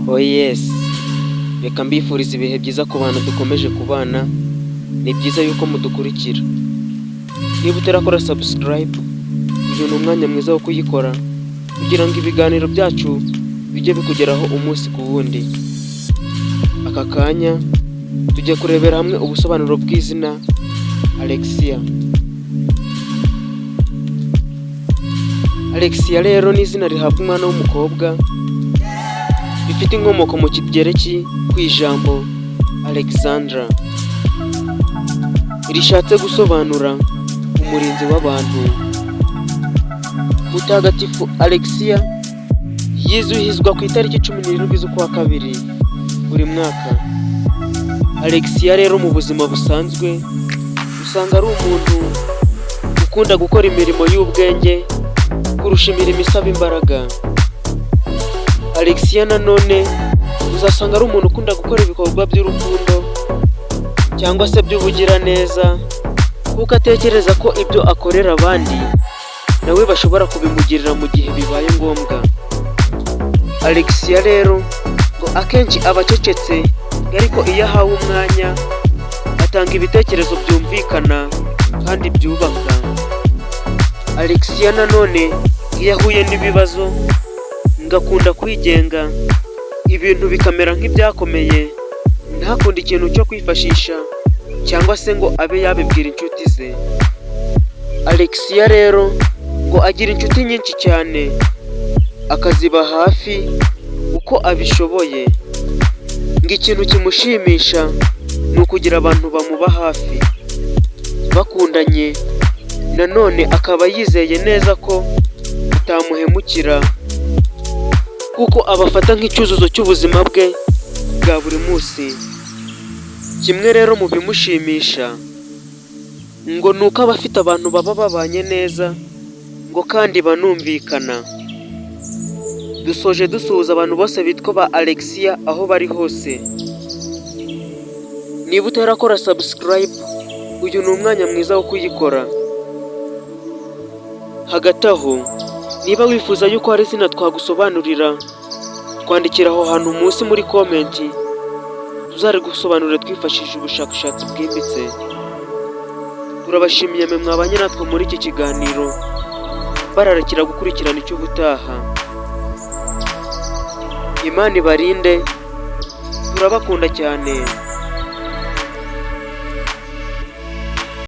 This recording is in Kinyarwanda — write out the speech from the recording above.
Oh yes, reka mbifuriza ibihe byiza ku bantu dukomeje kubana. Ni byiza yuko mudukurikira. Niba utarakora subscribe, uyu ni umwanya mwiza wo kuyikora kugira ngo ibiganiro byacu bijye bikugeraho umunsi ku wundi. Aka kanya tujye kurebera hamwe ubusobanuro bw'izina Alexia. Alexia rero ni izina rihabwa umwana w'umukobwa bifite inkomoko mu kigereki ku ijambo Alexandra, rishatse gusobanura umurinzi w'abantu. Mutagatifu Alexia yizihizwa ku itariki 17 z'ukwa kabiri buri mwaka. Alexia rero mu buzima busanzwe usanga ari umuntu ukunda gukora imirimo y'ubwenge kurusha imirimo isaba imbaraga. Alexia nanone uzasanga ari umuntu ukunda gukora ibikorwa by'urukundo cyangwa se by'ubugiraneza, kuko atekereza ko ibyo akorera abandi nawe bashobora kubimugirira mu gihe bibaye ngombwa. Alexia rero ngo akenshi aba acecetse, ariko iyo ahawe umwanya atanga ibitekerezo byumvikana kandi byubaka. Alexia nanone iyo ahuye n'ibibazo ngakunda kwigenga, ibintu bikamera nk'ibyakomeye, ntakunde ikintu cyo kwifashisha cyangwa se ngo abe yabibwira inshuti ze. Alexia rero ngo agira inshuti nyinshi cyane, akaziba hafi uko abishoboye. Ngo ikintu kimushimisha ni ukugira abantu bamuba hafi bakundanye, nanone akaba yizeye neza ko utamuhemukira, kuko abafata nk'icyuzuzo cy'ubuzima bwe bwa buri munsi. Kimwe rero mu bimushimisha ngo ni uko aba afite abantu baba babanye neza, ngo kandi banumvikana. Dusoje dusuhuza abantu bose bitwa ba Alexia aho bari hose. Niba utarakora subscribe, uyu ni umwanya mwiza wo kuyikora. Hagati aho, niba wifuza yuko hari izina twagusobanurira, twandikira aho hantu munsi muri komenti, tuzarigusobanurira twifashishije ubushakashatsi bwimbitse. Turabashimiye mwe mwabanye natwe muri iki kiganiro, bararakira gukurikirana icy'ubutaha. Imana ibarinde, turabakunda cyane.